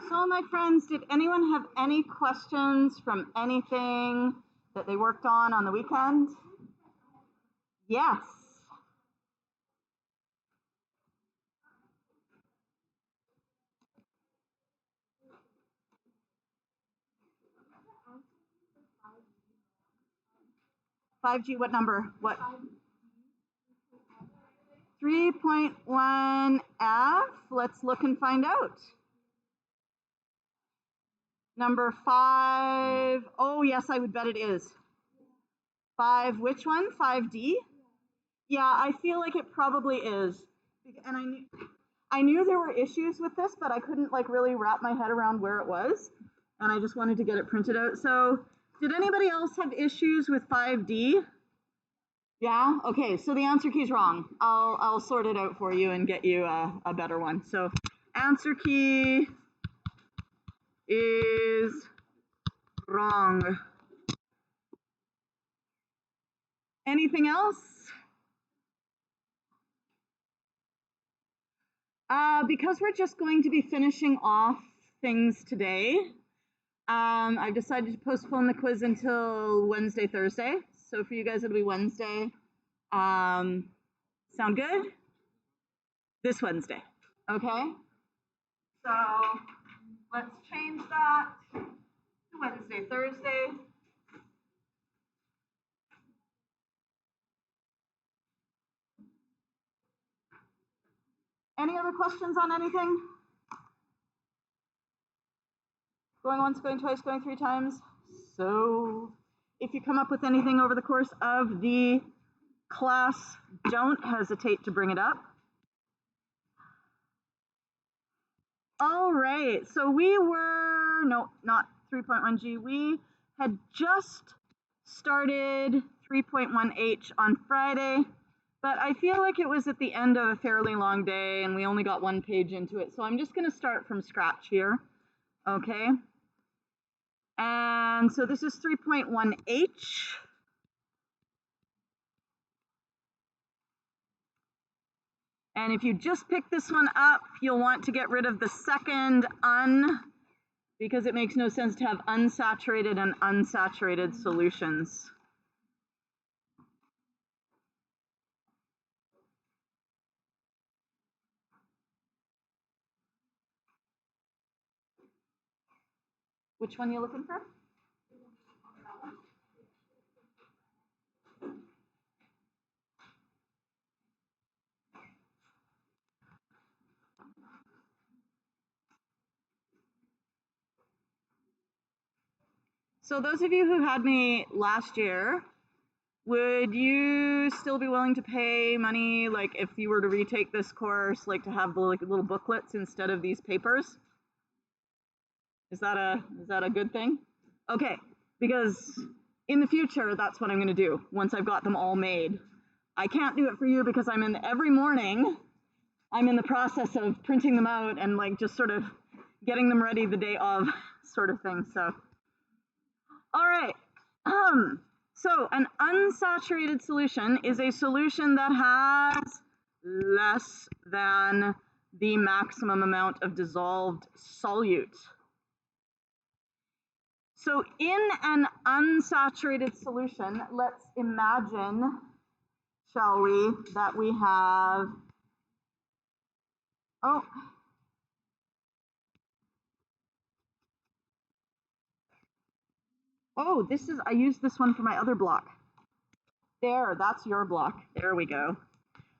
So my friends, did anyone have any questions from anything that they worked on the weekend? Yes. $5G, what number? What? 3.1F. Let's look and find out. Number 5. Oh, yes, I would bet it is. 5, which one? 5D? Yeah, I feel like it probably is. And I knew there were issues with this, but I couldn't like really wrap my head around where it was. And I just wanted to get it printed out. So did anybody else have issues with 5D? Yeah, okay, so the answer key is wrong. I'll sort it out for you and get you a better one. So answer key is wrong. Anything else? Because we're just going to be finishing off things today, I've decided to postpone the quiz until Wednesday, Thursday. So for you guys, it'll be Wednesday. Sound good? This Wednesday, okay? So let's change that to Wednesday, Thursday. Any other questions on anything? Going once, going twice, going 3 times. So if you come up with anything over the course of the class, don't hesitate to bring it up. All right, so we were, no, not 3.1G. We had just started 3.1H on Friday, but I feel like it was at the end of a fairly long day and we only got 1 page into it. So I'm just gonna start from scratch here, okay? And so this is 3.1H. And if you just pick this one up, you'll want to get rid of the second because it makes no sense to have unsaturated and unsaturated solutions. Which one are you looking for? So those of you who had me last year, would you still be willing to pay money, like if you were to retake this course, like to have the like little booklets instead of these papers? Is that a good thing? Okay, because in the future, that's what I'm gonna do once I've got them all made. I can't do it for you because every morning, I'm in the process of printing them out and like just sort of getting them ready the day of sort of thing, so. All right, so an unsaturated solution is a solution that has less than the maximum amount of dissolved solute. So in an unsaturated solution, let's imagine, shall we, that we have, oh, I used this one for my other block. There, that's your block. There we go.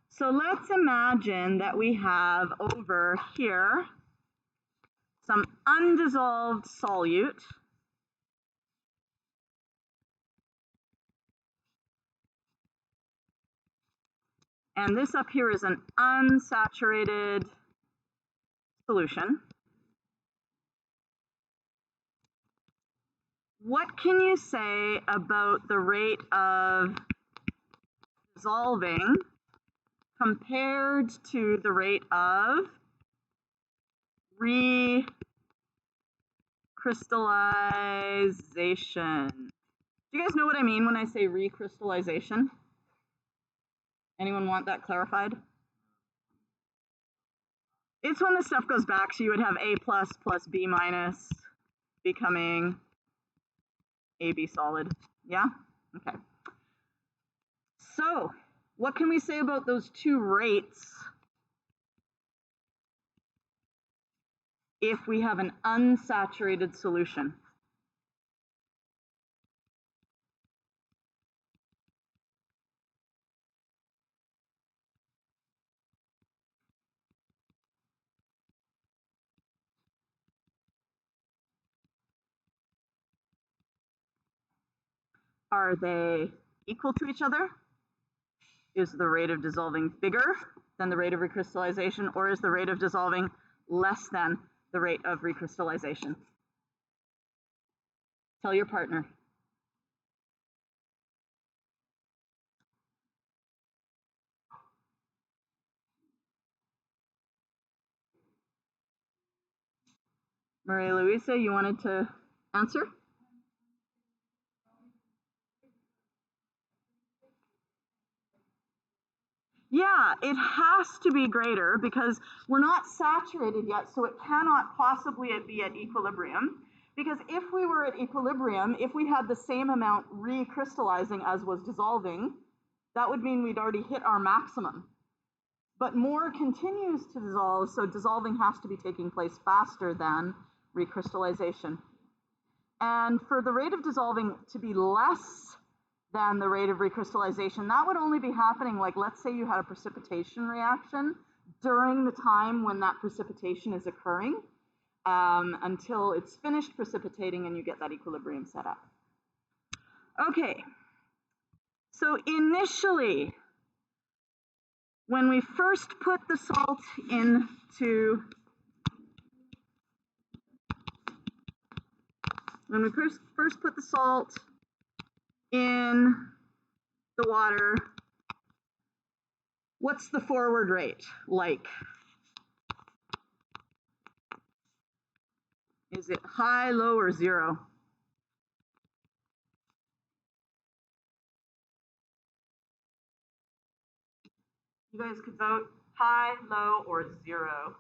So let's imagine that we have over here some undissolved solute. And this up here is an unsaturated solution. What can you say about the rate of dissolving compared to the rate of recrystallization? Do you guys know what I mean when I say recrystallization? Anyone want that clarified? It's when the stuff goes back, so you would have A plus plus B minus becoming AB solid. Yeah? Okay. So, what can we say about those two rates if we have an unsaturated solution? Are they equal to each other? Is the rate of dissolving bigger than the rate of recrystallization, or is the rate of dissolving less than the rate of recrystallization? Tell your partner. Maria Luisa, you wanted to answer? Yeah, it has to be greater because we're not saturated yet, so it cannot possibly be at equilibrium. Because if we were at equilibrium, if we had the same amount recrystallizing as was dissolving, that would mean we'd already hit our maximum. But more continues to dissolve, so dissolving has to be taking place faster than recrystallization. And for the rate of dissolving to be less than the rate of recrystallization, that would only be happening, like, let's say you had a precipitation reaction during the time when that precipitation is occurring, until it's finished precipitating and you get that equilibrium set up. Okay, so initially, when we first put the salt into, when we first put the salt in the water, what's the forward rate like? Is it high, low, or zero? You guys could vote high, low, or zero.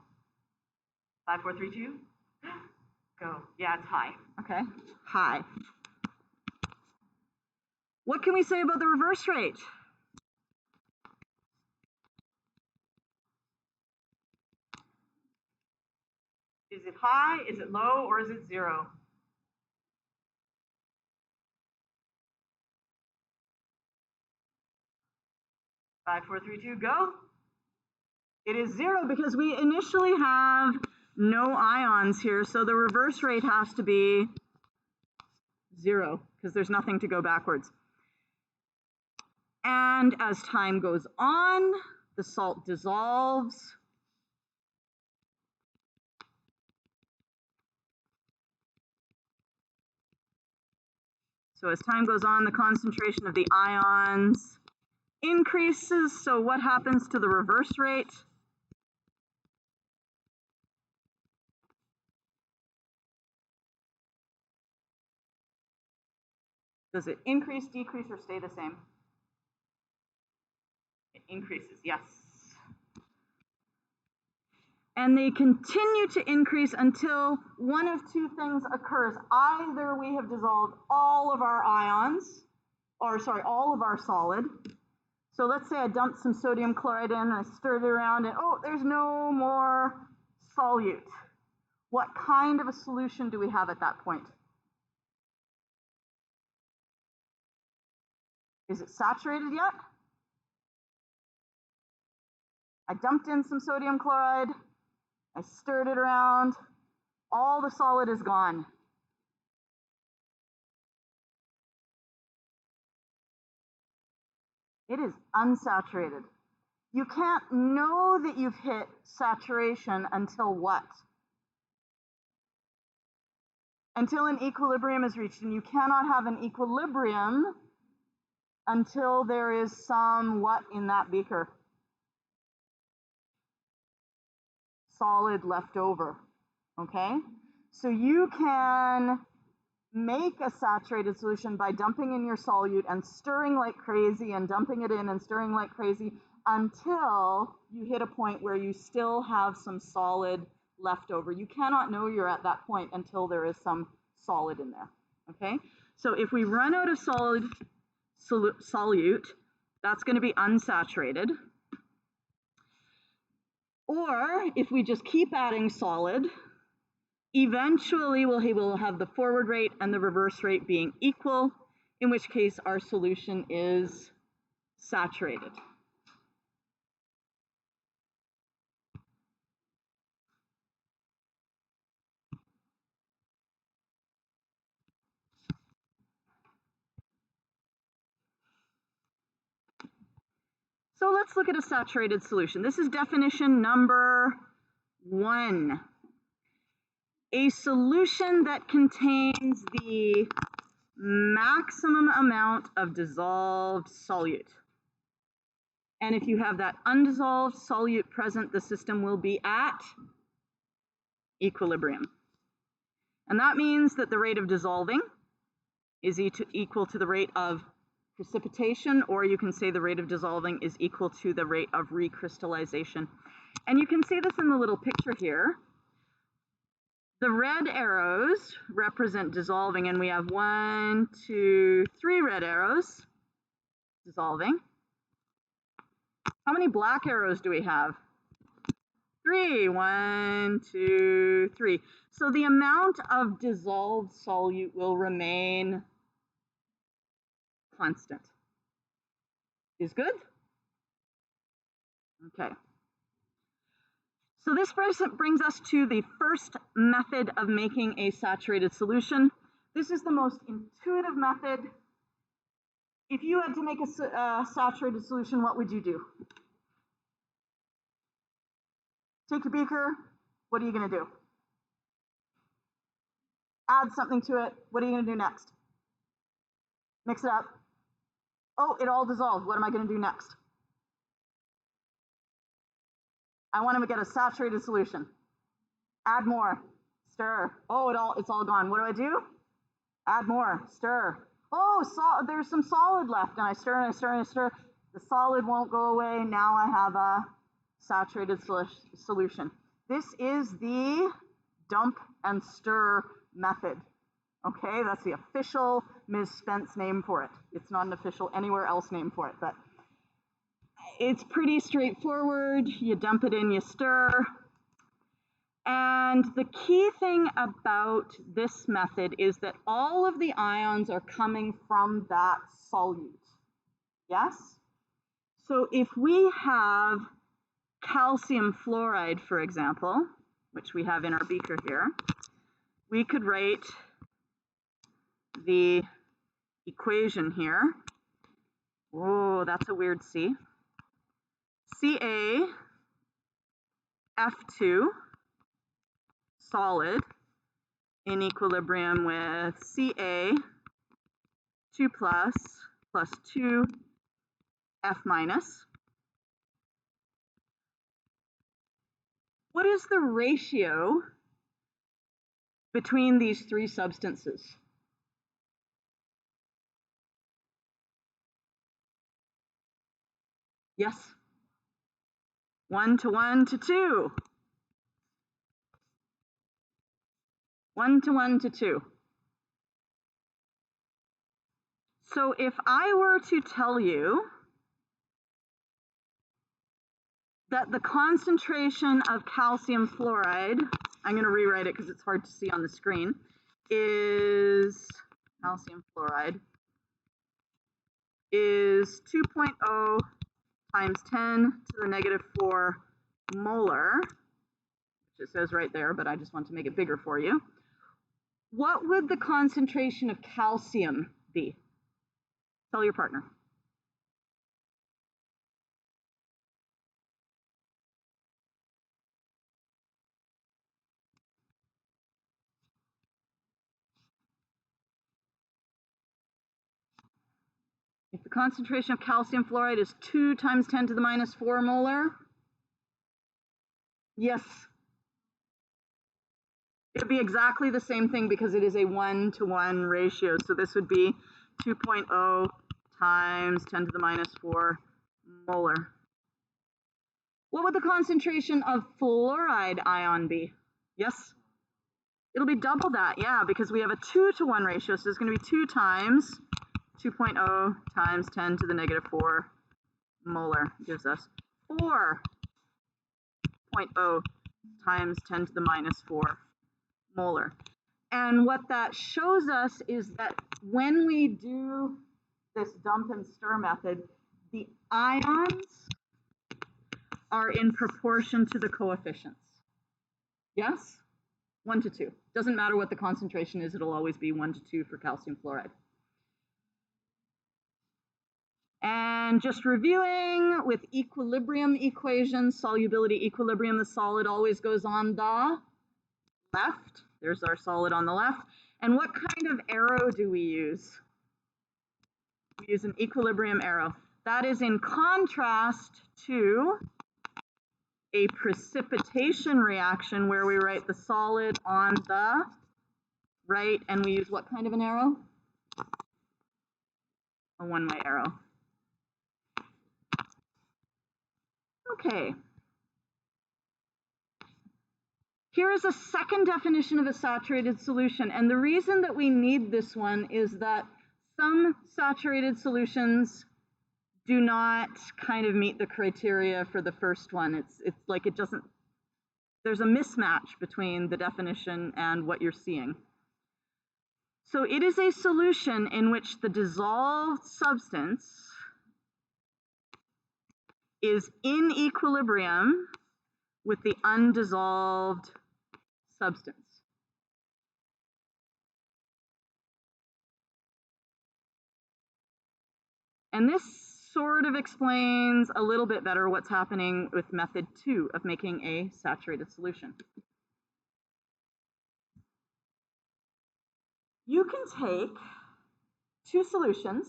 5, 4, 3, 2. Go. Yeah, it's high. Okay, high. What can we say about the reverse rate? Is it high, is it low, or is it zero? Five, 4, 3, 2, go. It is zero because we initially have no ions here, so the reverse rate has to be zero because there's nothing to go backwards. And as time goes on, the salt dissolves. So as time goes on, the concentration of the ions increases. So what happens to the reverse rate? Does it increase, decrease, or stay the same? It increases, yes. And they continue to increase until one of two things occurs. Either we have dissolved all of our ions, or sorry, all of our solid. So let's say I dumped some sodium chloride in and I stirred it around and oh, there's no more solute. What kind of a solution do we have at that point? Is it saturated yet? I dumped in some sodium chloride, I stirred it around, all the solid is gone. It is unsaturated. You can't know that you've hit saturation until what? Until an equilibrium is reached, and you cannot have an equilibrium until there is some what in that beaker? Solid left over, okay? So you can make a saturated solution by dumping in your solute and stirring like crazy and dumping it in and stirring like crazy until you hit a point where you still have some solid left over. You cannot know you're at that point until there is some solid in there, okay? So if we run out of solid solute, that's going to be unsaturated. Or if we just keep adding solid, eventually we'll have the forward rate and the reverse rate being equal, in which case our solution is saturated. So let's look at a saturated solution. This is definition number 1. A solution that contains the maximum amount of dissolved solute. And if you have that undissolved solute present, the system will be at equilibrium. And that means that the rate of dissolving is equal to the rate of precipitation, or you can say the rate of dissolving is equal to the rate of recrystallization. And you can see this in the little picture here. The red arrows represent dissolving, and we have 1, 2, 3 red arrows dissolving. How many black arrows do we have? 3. 1, 2, 3. So the amount of dissolved solute will remain constant. Is good? Okay. So this brings us to the first method of making a saturated solution. This is the most intuitive method. If you had to make a saturated solution, what would you do? Take your beaker. What are you going to do? Add something to it. What are you going to do next? Mix it up. Oh, it all dissolved. What am I going to do next? I want to get a saturated solution. Add more. Stir. Oh, it's all gone. What do? Add more. Stir. Oh, there's some solid left. And I stir and I stir and I stir. The solid won't go away. Now I have a saturated solution. This is the dump and stir method. Okay, that's the official Ms. Spence name for it. It's not an official anywhere else name for it, but it's pretty straightforward. You dump it in, you stir. And the key thing about this method is that all of the ions are coming from that solute. Yes? So if we have calcium fluoride, for example, which we have in our beaker here, we could write the equation here. Oh, that's a weird C. CaF2 solid in equilibrium with Ca2 plus 2F minus. What is the ratio between these three substances? Yes? 1 to 1 to 2. 1 to 1 to 2. So if I were to tell you that the concentration of calcium fluoride, I'm going to rewrite it because it's hard to see on the screen, is calcium fluoride is 2.0 times 10 to the negative 4 molar, which it says right there, but I just want to make it bigger for you. What would the concentration of calcium be? Tell your partner. If the concentration of calcium fluoride is 2 times 10 to the minus 4 molar, yes. It would be exactly the same thing because it is a 1 to 1 ratio. So this would be 2.0 times 10 to the minus 4 molar. What would the concentration of fluoride ion be? Yes? It'll be double that, yeah, because we have a 2-to-1 ratio, so it's going to be 2 times 2.0 times 10 to the negative 4 molar gives us 4.0 times 10 to the minus 4 molar. And what that shows us is that when we do this dump and stir method, the ions are in proportion to the coefficients. Yes? 1 to 2. Doesn't matter what the concentration is, it'll always be 1 to 2 for calcium fluoride. And just reviewing with equilibrium equations, solubility equilibrium, the solid always goes on the left. There's our solid on the left. And what kind of arrow do we use? We use an equilibrium arrow. That is in contrast to a precipitation reaction where we write the solid on the right, and we use what kind of an arrow? A one-way arrow. Okay. Here is a second definition of a saturated solution, and the reason that we need this one is that some saturated solutions do not kind of meet the criteria for the first one. It's like it doesn't, there's a mismatch between the definition and what you're seeing. So it is a solution in which the dissolved substance is in equilibrium with the undissolved substance. And this sort of explains a little bit better what's happening with method 2 of making a saturated solution. You can take 2 solutions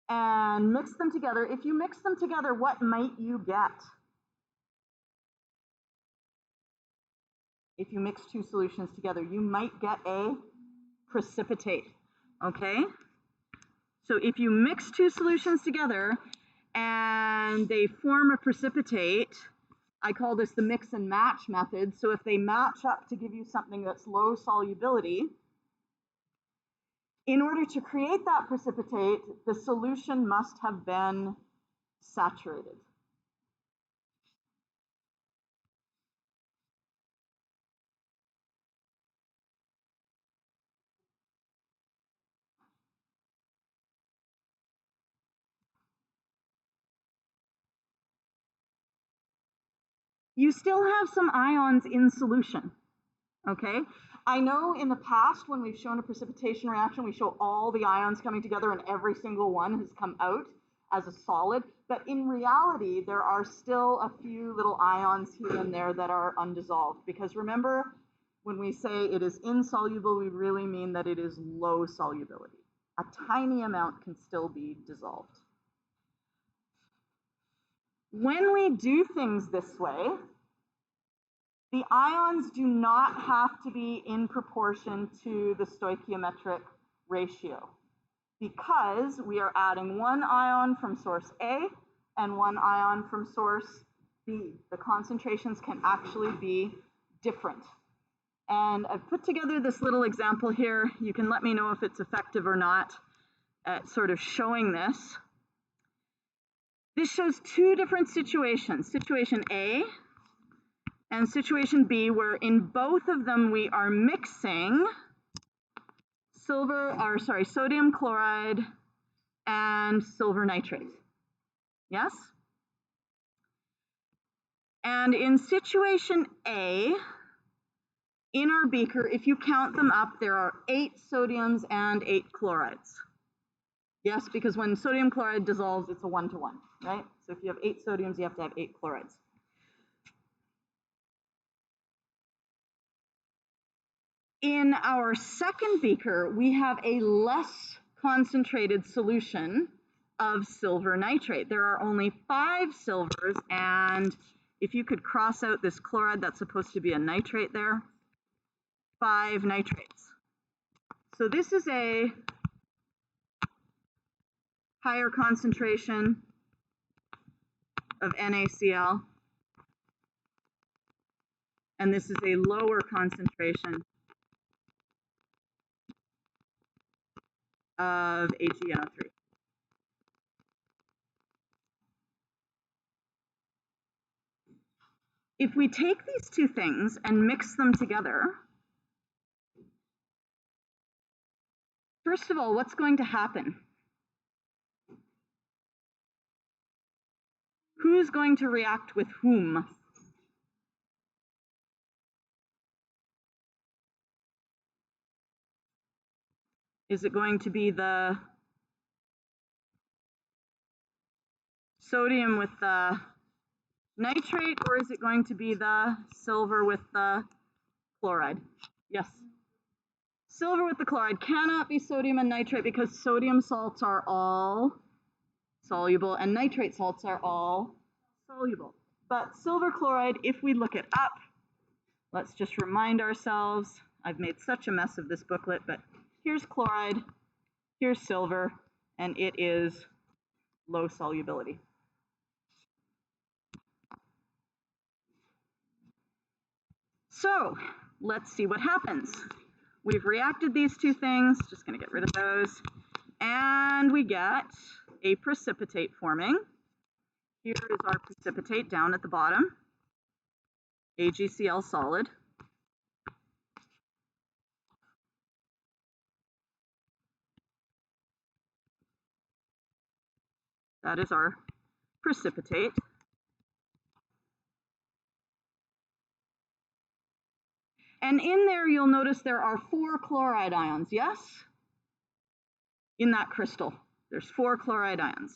and mix them together. If you mix them together, what might you get? If you mix 2 solutions together, you might get a precipitate, okay? So if you mix 2 solutions together and they form a precipitate, I call this the mix and match method. So if they match up to give you something that's low solubility, in order to create that precipitate, the solution must have been saturated. You still have some ions in solution, okay? I know in the past when we've shown a precipitation reaction, we show all the ions coming together and every single one has come out as a solid, but in reality, there are still a few little ions here and there that are undissolved, because remember, when we say it is insoluble, we really mean that it is low solubility. A tiny amount can still be dissolved. When we do things this way, the ions do not have to be in proportion to the stoichiometric ratio, because we are adding 1 ion from source A and 1 ion from source B. The concentrations can actually be different. And I've put together this little example here. You can let me know if it's effective or not at sort of showing this. This shows 2 different situations, situation A and situation B, where in both of them we are mixing sodium chloride and silver nitrate. Yes? And in situation A, in our beaker, if you count them up, there are 8 sodiums and 8 chlorides. Yes, because when sodium chloride dissolves, it's a 1-to-1, right? So if you have 8 sodiums, you have to have 8 chlorides. In our second beaker, we have a less concentrated solution of silver nitrate. There are only 5 silvers, and if you could cross out this chloride, that's supposed to be a nitrate there, 5 nitrates. So this is a higher concentration of NaCl, and this is a lower concentration of AgNO3. If we take these two things and mix them together, first of all, what's going to happen? Who's going to react with whom? Is it going to be the sodium with the nitrate, or is it going to be the silver with the chloride? Yes. Silver with the chloride cannot be sodium and nitrate because sodium salts are all soluble and nitrate salts are all soluble. But silver chloride, if we look it up, let's just remind ourselves, I've made such a mess of this booklet, but here's chloride, here's silver, and it is low solubility. So let's see what happens. We've reacted these two things, just gonna get rid of those, and we get a precipitate forming. Here is our precipitate down at the bottom, AgCl solid. That is our precipitate. And in there, you'll notice there are 4 chloride ions, yes? In that crystal, there's 4 chloride ions.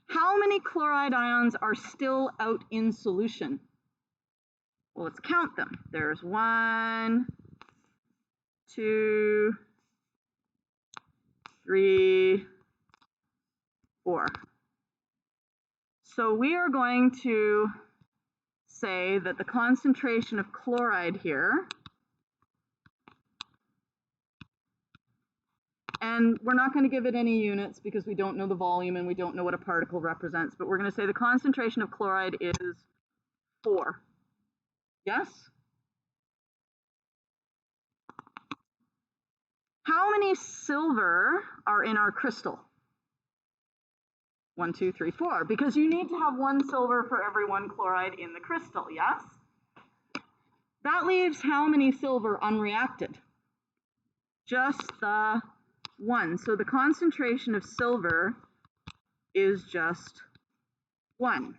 How many chloride ions are still out in solution? Well, let's count them. There's 1, 2, 3, 4. So we are going to say that the concentration of chloride here, and we're not going to give it any units because we don't know the volume and we don't know what a particle represents, but we're going to say the concentration of chloride is 4. Yes? How many silver are in our crystal? 1, 2, 3, 4, because you need to have 1 silver for every 1 chloride in the crystal, yes? That leaves how many silver unreacted? Just the 1. So the concentration of silver is just 1.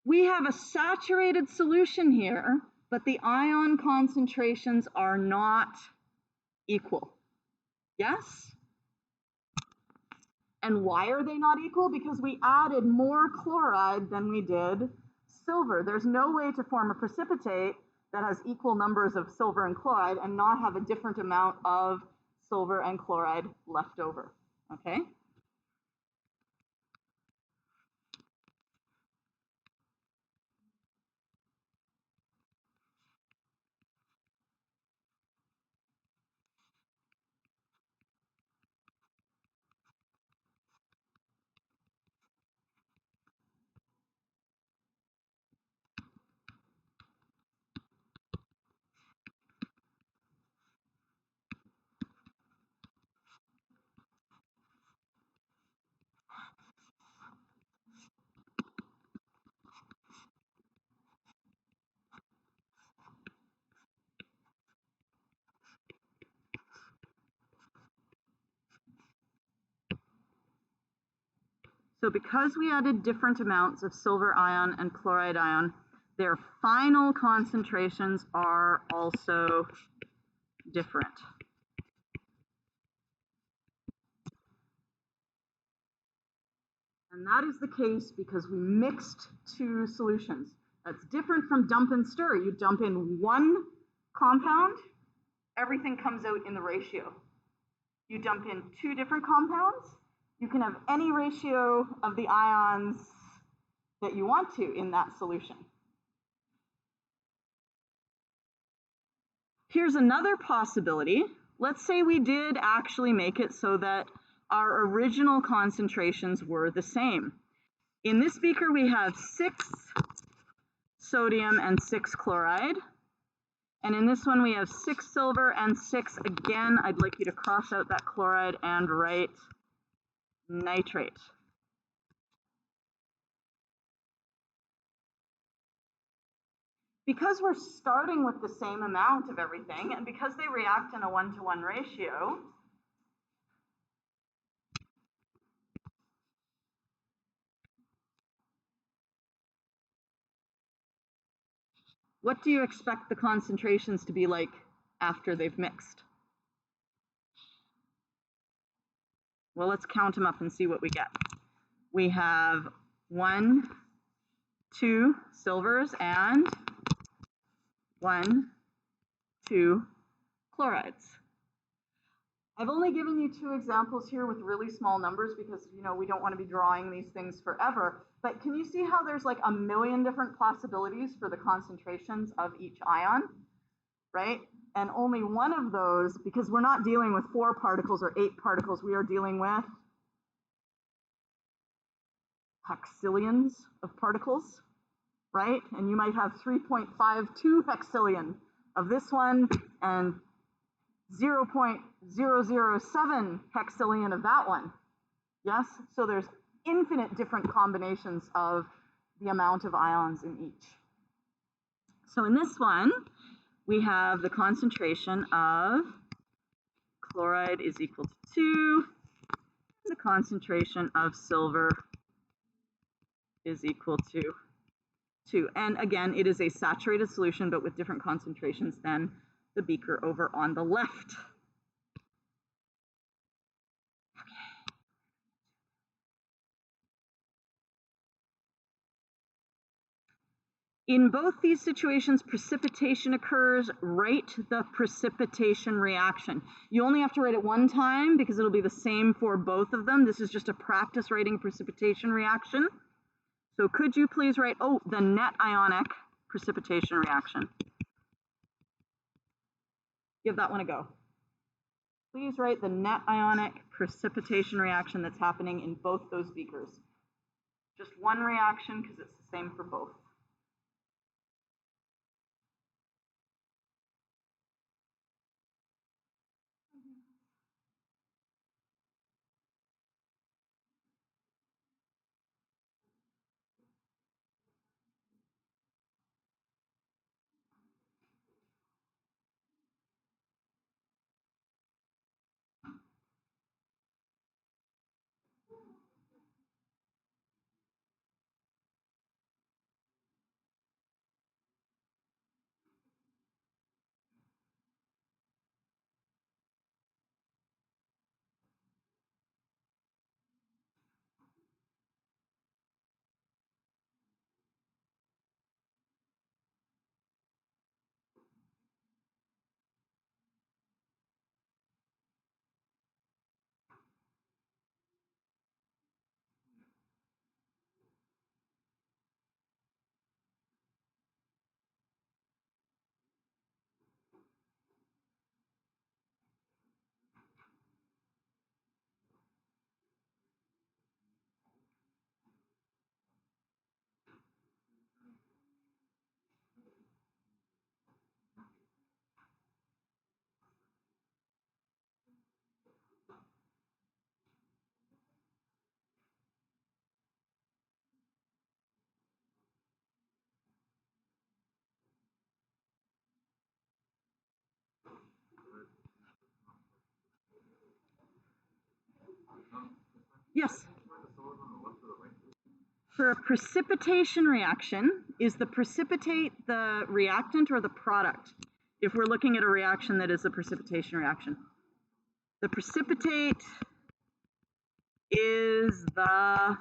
We have a saturated solution here, but the ion concentrations are not equal. Yes? And why are they not equal? Because we added more chloride than we did silver. There's no way to form a precipitate that has equal numbers of silver and chloride and not have a different amount of silver and chloride left over, okay? So because we added different amounts of silver ion and chloride ion, their final concentrations are also different. And that is the case because we mixed 2 solutions. That's different from dump and stir. You dump in 1 compound, everything comes out in the ratio. You dump in 2 different compounds, you can have any ratio of the ions that you want to in that solution. Here's another possibility. Let's say we did actually make it so that our original concentrations were the same. In this beaker, we have 6 sodium and 6 chloride. And in this one, we have 6 silver and 6. Again, I'd like you to cross out that chloride and write nitrate. Because we're starting with the same amount of everything, and because they react in a 1-to-1 ratio, what do you expect the concentrations to be like after they've mixed? Well, let's count them up and see what we get. We have 1, 2 silvers and 1, 2 chlorides. I've only given you 2 examples here with really small numbers because, you know, we don't want to be drawing these things forever. But can you see how there's like a million different possibilities for the concentrations of each ion, right? And only one of those, because we're not dealing with 4 particles or 8 particles, we are dealing with hexillions of particles, right? And you might have 3.52 hexillion of this one and 0.007 hexillion of that one. Yes, so there's infinite different combinations of the amount of ions in each. So in this one, we have the concentration of chloride is equal to 2, and the concentration of silver is equal to 2. And again, it is a saturated solution, but with different concentrations than the beaker over on the left. In both these situations, precipitation occurs. Write the precipitation reaction. You only have to write it one time because it'll be the same for both of them. This is just a practice writing precipitation reaction. So could you please write, the net ionic precipitation reaction. Give that one a go. Please write the net ionic precipitation reaction that's happening in both those beakers. Just one reaction because it's the same for both. Yes. For a precipitation reaction, is the precipitate the reactant or the product? If we're looking at a reaction that is a precipitation reaction. The precipitate is the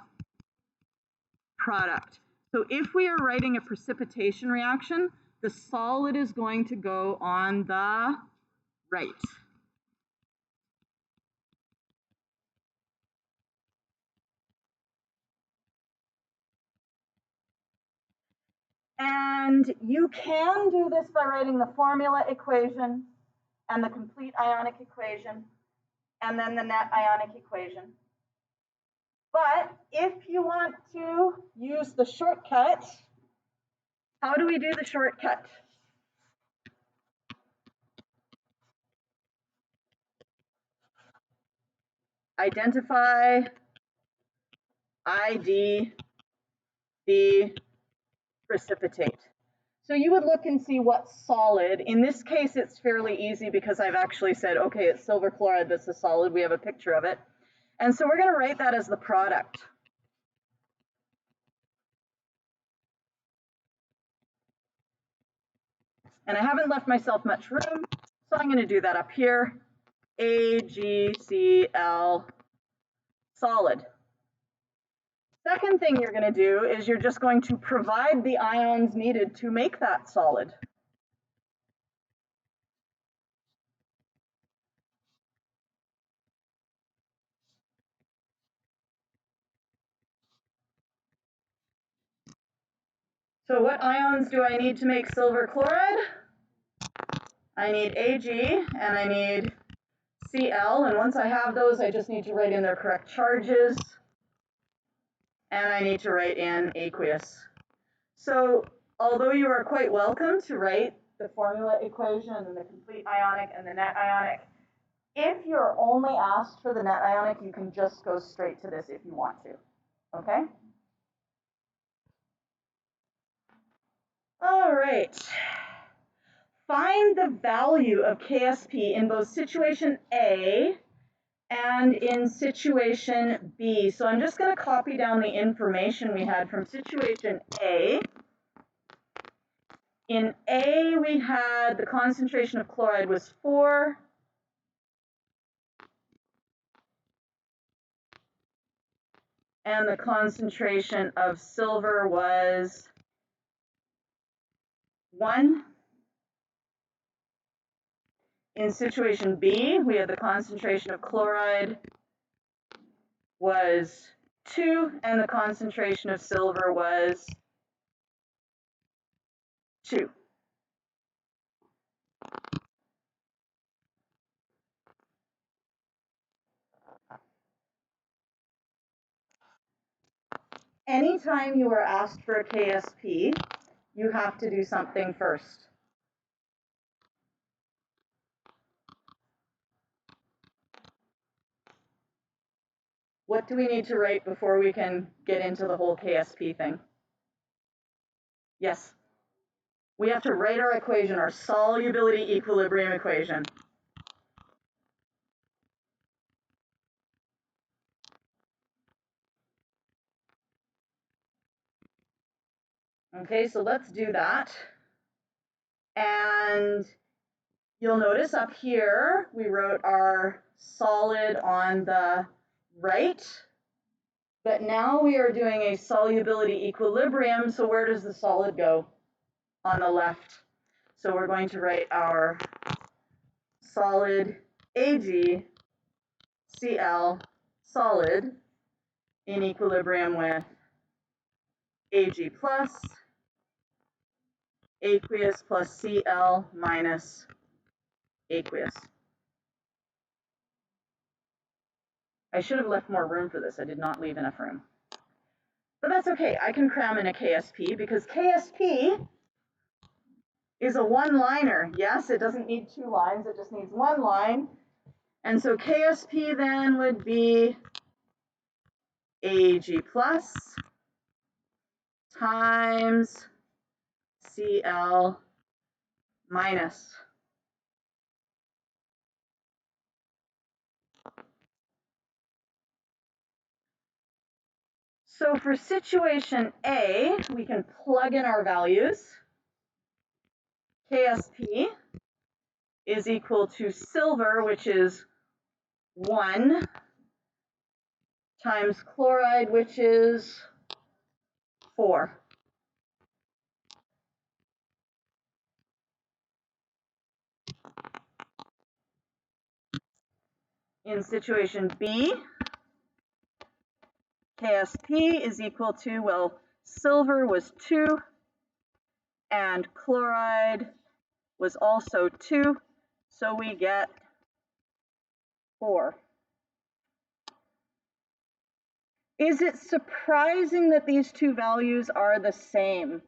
product. So if we are writing a precipitation reaction, the solid is going to go on the right. And you can do this by writing the formula equation and the complete ionic equation and then the net ionic equation. But if you want to use the shortcut, how do we do the shortcut? Identify ID the precipitate. So you would look and see what's solid. In this case, it's fairly easy because I've actually said, okay, it's silver chloride, that's a solid. We have a picture of it. And so we're going to write that as the product. And I haven't left myself much room, so I'm going to do that up here. AgCl solid. Second thing you're going to do is you're just going to provide the ions needed to make that solid. So what ions do I need to make silver chloride? I need Ag and I need Cl, and once I have those, I just need to write in their correct charges, and I need to write in aqueous. So although you are quite welcome to write the formula equation and the complete ionic and the net ionic, if you're only asked for the net ionic, you can just go straight to this if you want to, okay? All right. Find the value of KSP in both situation A and in situation B. So I'm just going to copy down the information we had from situation A. In A, we had the concentration of chloride was 4. And the concentration of silver was 1. In situation B, we had the concentration of chloride was 2, and the concentration of silver was 2. Anytime you are asked for a KSP, you have to do something first. What do we need to write before we can get into the whole KSP thing? Yes. We have to write our equation, our solubility equilibrium equation. Okay, so let's do that. And you'll notice up here, we wrote our solid on the right, but now we are doing a solubility equilibrium, so where does the solid go? On the left. So we're going to write our solid AgCl solid in equilibrium with Ag plus aqueous plus Cl minus aqueous. I should have left more room for this. I did not leave enough room. But that's okay. I can cram in a KSP because KSP is a one-liner. Yes, it doesn't need 2 lines. It just needs 1 line. And so KSP then would be Ag plus times Cl minus. So for situation A, we can plug in our values. KSP is equal to silver, which is 1, times chloride, which is 4. In situation B, KSP is equal to, well, silver was 2, and chloride was also 2, so we get 4. Is it surprising that these two values are the same?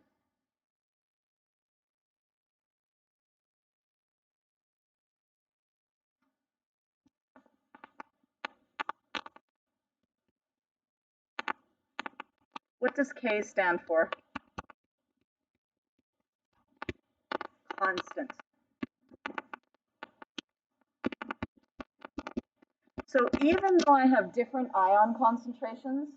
What does K stand for? Constant. So even though I have different ion concentrations,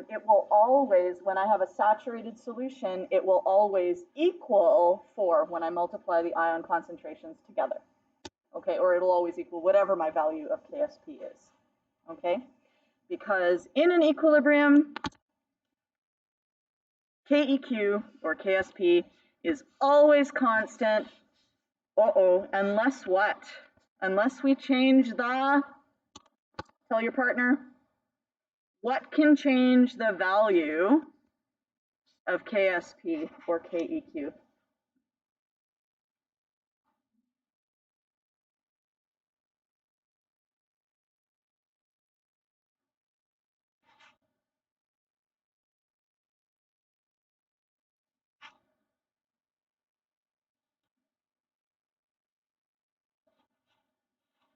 it will always, when I have a saturated solution, it will always equal 4 when I multiply the ion concentrations together. Okay, or it'll always equal whatever my value of KSP is. Okay, because in an equilibrium, KEQ or KSP is always constant. Unless what? Unless we change the, tell your partner, what can change the value of KSP or KEQ?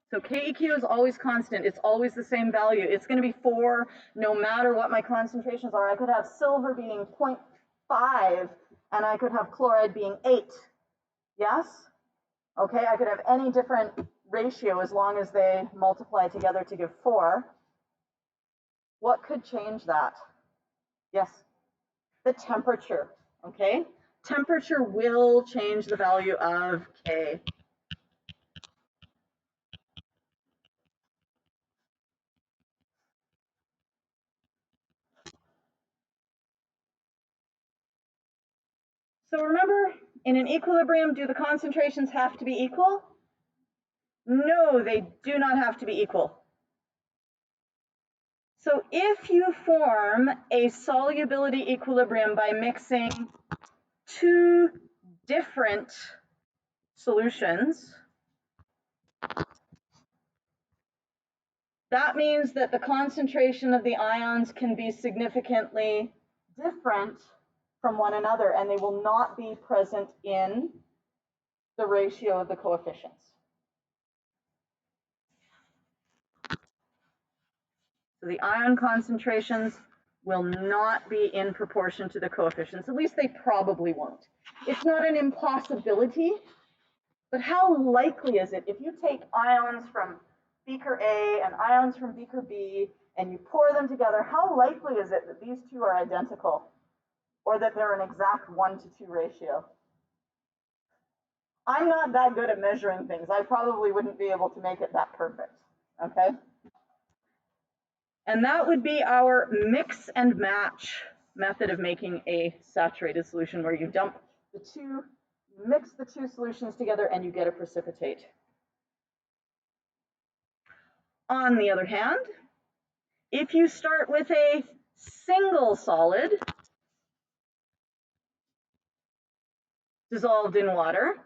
So KEQ is always constant. It's always the same value. It's going to be 4 no matter what my concentrations are. I could have silver being 0.5 and I could have chloride being 8. Yes? Okay, I could have any different ratio as long as they multiply together to give 4. What could change that? Yes? The temperature. Okay? Temperature will change the value of K. So remember, in an equilibrium, do the concentrations have to be equal? No, they do not have to be equal. So if you form a solubility equilibrium by mixing 2 different solutions, that means that the concentration of the ions can be significantly different from one another, and they will not be present in the ratio of the coefficients. So the ion concentrations will not be in proportion to the coefficients. At least they probably won't. It's not an impossibility, but how likely is it if you take ions from beaker A and ions from beaker B and you pour them together, how likely is it that these two are identical or that they're an exact 1-to-2 ratio? I'm not that good at measuring things. I probably wouldn't be able to make it that perfect, okay? And that would be our mix and match method of making a saturated solution, where you dump the two, mix the 2 solutions together and you get a precipitate. On the other hand, if you start with a single solid dissolved in water,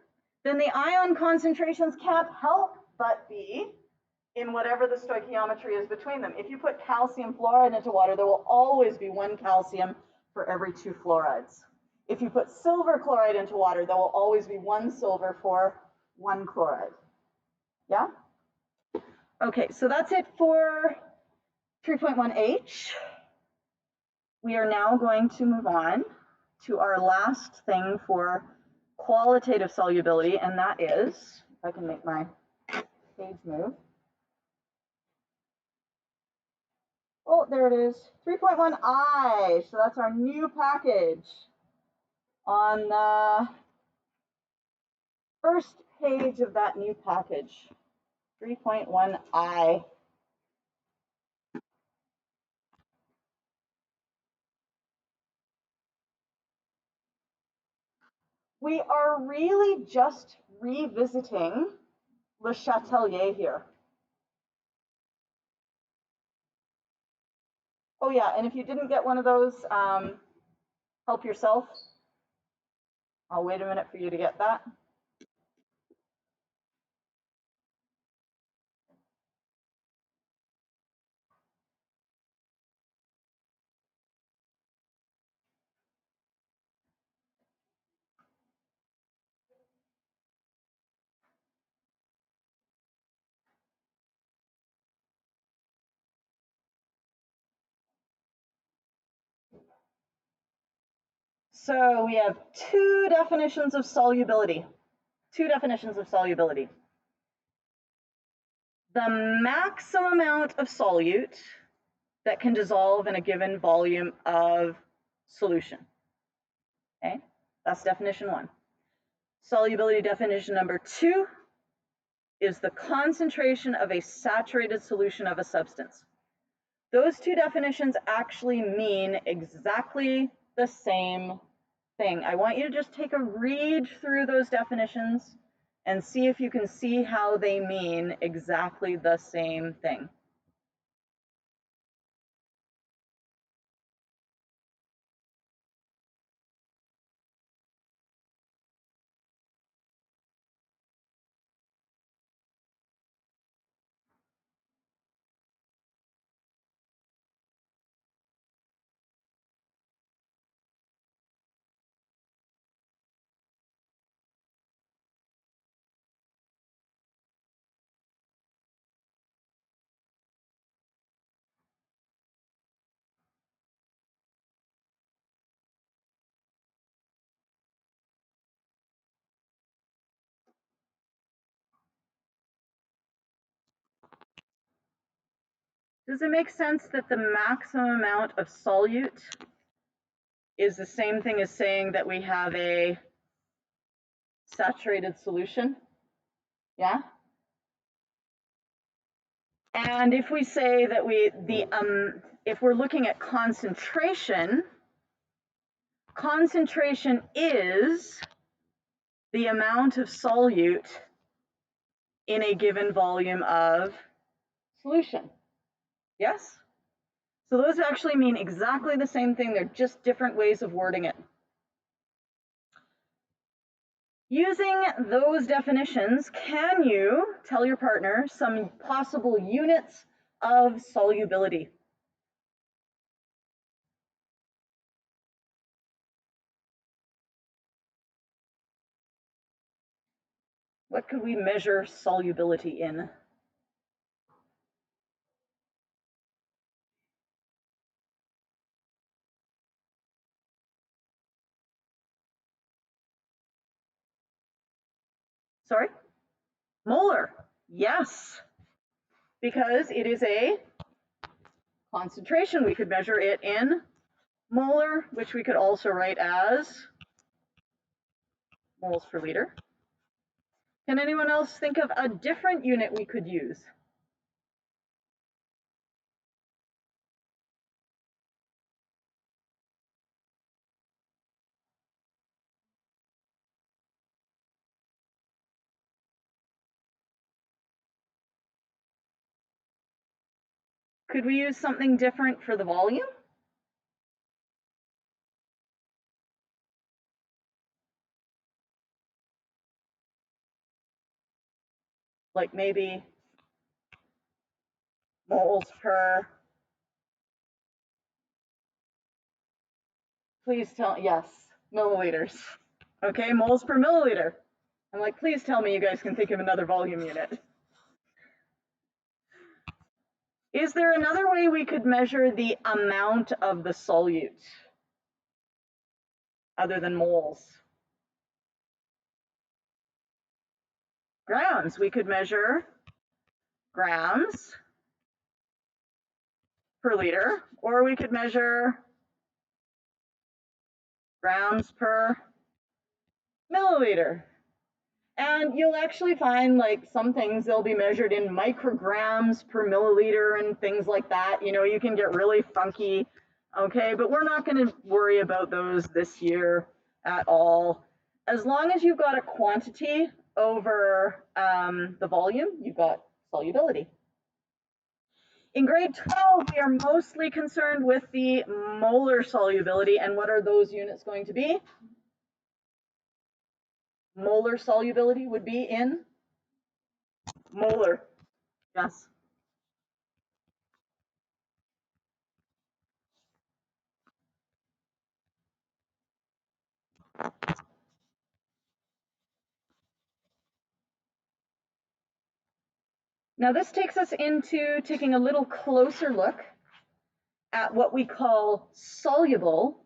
then the ion concentrations can't help but be in whatever the stoichiometry is between them. If you put calcium fluoride into water, there will always be 1 calcium for every 2 fluorides. If you put silver chloride into water, there will always be 1 silver for 1 chloride. Yeah? Okay, so that's it for 3.1H. We are now going to move on to our last thing for qualitative solubility, and that is, if I can make my page move. Oh, there it is, 3.1I. So that's our new package on the first page of that new package, 3.1I. We are really just revisiting Le Chatelier here. Oh yeah, and if you didn't get one of those, help yourself. I'll wait a minute for you to get that. So we have two definitions of solubility. Two definitions of solubility. The maximum amount of solute that can dissolve in a given volume of solution. Okay, that's definition one. Solubility definition number two is the concentration of a saturated solution of a substance. Those two definitions actually mean exactly the same thing. I want you to just take a read through those definitions and see if you can see how they mean exactly the same thing. Does it make sense that the maximum amount of solute is the same thing as saying that we have a saturated solution? Yeah? And if we say that if we're looking at concentration, concentration is the amount of solute in a given volume of solution. Yes? So those actually mean exactly the same thing. They're just different ways of wording it. Using those definitions, can you tell your partner some possible units of solubility? What could we measure solubility in? Sorry? Molar. Yes. Because it is a concentration. We could measure it in molar, which we could also write as moles per liter. Can anyone else think of a different unit we could use? Could we use something different for the volume? Like maybe moles per, please tell, yes, milliliters. Okay, moles per milliliter. I'm like, please tell me you guys can think of another volume unit. Is there another way we could measure the amount of the solute other than moles? Grams. We could measure grams per liter, or we could measure grams per milliliter. And you'll actually find like some things they'll be measured in micrograms per milliliter and things like that. You know, you can get really funky, okay, but we're not going to worry about those this year at all. As long as you've got a quantity over the volume, you've got solubility. In grade 12, we are mostly concerned with the molar solubility, and what are those units going to be? Molar solubility would be in molar. Yes. Now this takes us into taking a little closer look at what we call soluble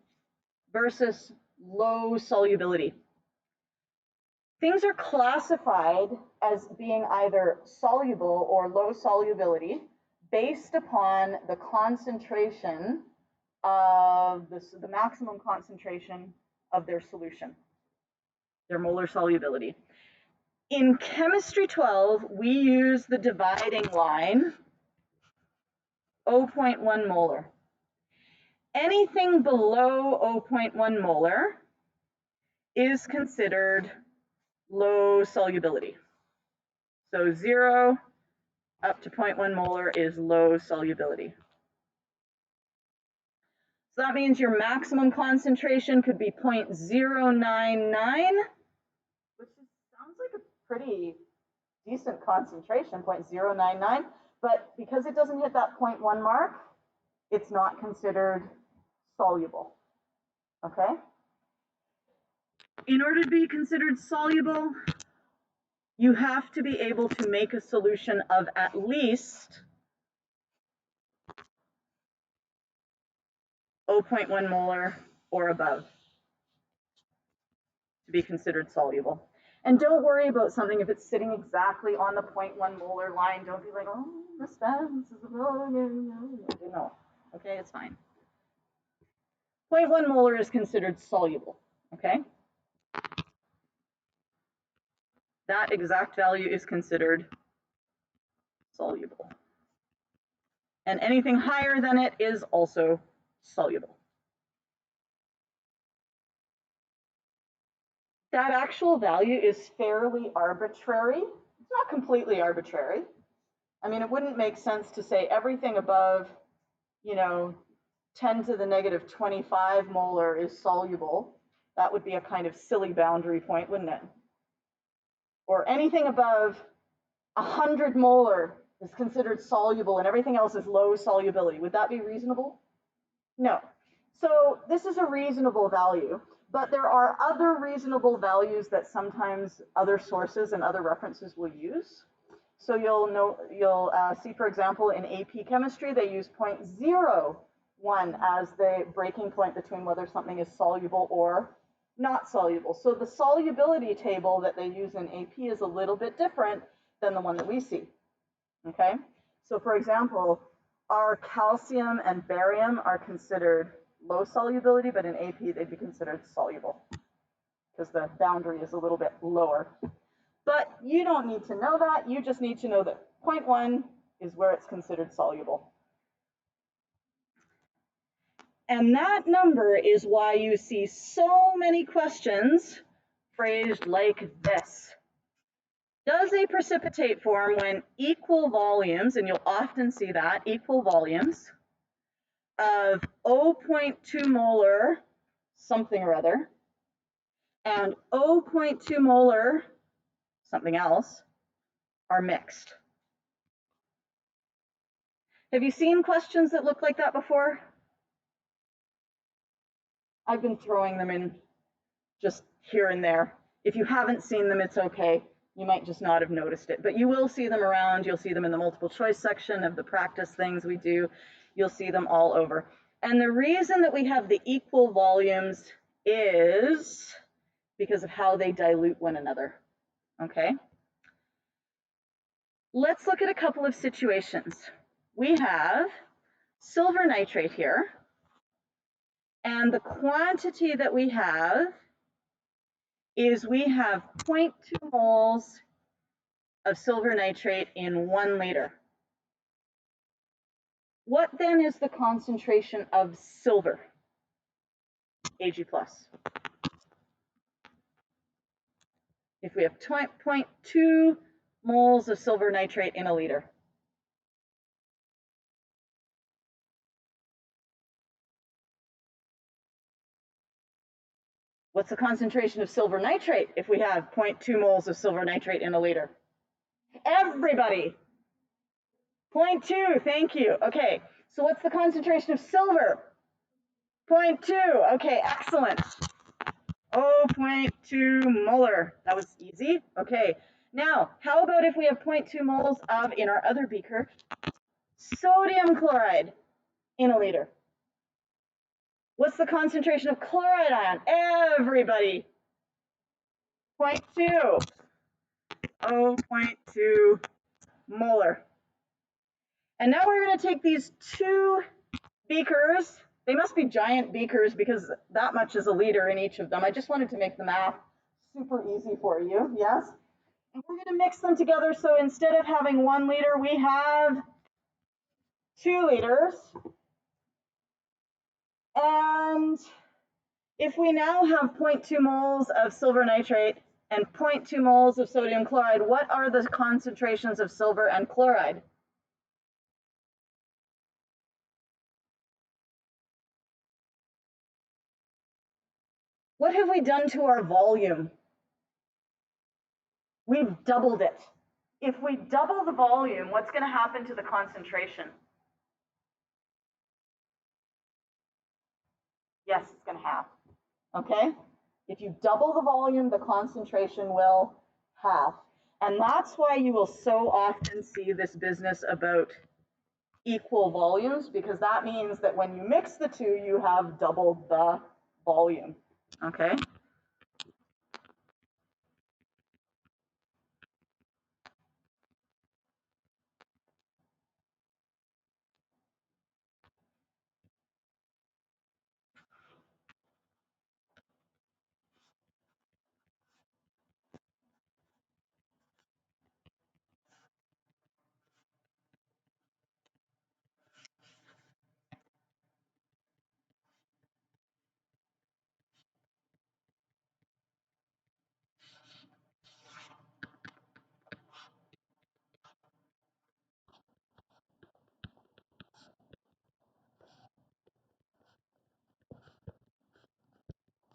versus low solubility. Things are classified as being either soluble or low solubility based upon the concentration of the maximum concentration of their solution, their molar solubility. In Chemistry 12, we use the dividing line 0.1 molar. Anything below 0.1 molar is considered low solubility. So 0 up to 0.1 molar is low solubility. So that means your maximum concentration could be 0.099, which sounds like a pretty decent concentration, 0.099, but because it doesn't hit that 0.1 mark, it's not considered soluble, okay? In order to be considered soluble, you have to be able to make a solution of at least 0.1 molar or above to be considered soluble. And don't worry about something if it's sitting exactly on the 0.1 molar line. Don't be like, oh, this fence is no. Okay, it's fine. 0.1 molar is considered soluble, okay? That exact value is considered soluble. And anything higher than it is also soluble. That actual value is fairly arbitrary. It's not completely arbitrary. I mean, it wouldn't make sense to say everything above, 10 to the negative 25 molar is soluble. That would be a kind of silly boundary point, wouldn't it? Or anything above 100 molar is considered soluble and everything else is low solubility. Would that be reasonable? No. So this is a reasonable value, but there are other reasonable values that sometimes other sources and other references will use. So you'll see, for example, in AP chemistry, they use 0.01 as the breaking point between whether something is soluble or not soluble. So the solubility table that they use in AP is a little bit different than the one that we see, okay? So for example, our calcium and barium are considered low solubility, but in AP they'd be considered soluble because the boundary is a little bit lower. But you don't need to know that. You just need to know that 0.1 is where it's considered soluble. And that number is why you see so many questions phrased like this. Does a precipitate form when equal volumes, and you'll often see that, equal volumes of 0.2 molar something or other and 0.2 molar something else are mixed? Have you seen questions that look like that before? I've been throwing them in just here and there. If you haven't seen them, it's okay. You might just not have noticed it, but you will see them around. You'll see them in the multiple choice section of the practice things we do. You'll see them all over. And the reason that we have the equal volumes is because of how they dilute one another, okay? Let's look at a couple of situations. We have silver nitrate here, and the quantity that we have is we have 0.2 moles of silver nitrate in 1 liter. What then is the concentration of silver? Ag+. If we have 0.2 moles of silver nitrate in a liter. What's the concentration of silver nitrate if we have 0.2 moles of silver nitrate in a liter? Everybody. 0.2, thank you. Okay, so what's the concentration of silver? 0.2, okay, excellent. 0.2 molar, that was easy. Okay, now how about if we have 0.2 moles of, in our other beaker, sodium chloride in a liter? What's the concentration of chloride ion? Everybody. 0.2. 0.2 molar. And now we're going to take these two beakers. They must be giant beakers because that much is a liter in each of them. I just wanted to make the math super easy for you, yes? And we're going to mix them together, so instead of having 1 liter, we have 2 liters. And if we now have 0.2 moles of silver nitrate and 0.2 moles of sodium chloride, what are the concentrations of silver and chloride? What have we done to our volume? We've doubled it. If we double the volume, what's going to happen to the concentration? Yes, it's going to halve. Okay? If you double the volume, the concentration will halve. And that's why you will so often see this business about equal volumes, because that means that when you mix the two, you have doubled the volume. Okay?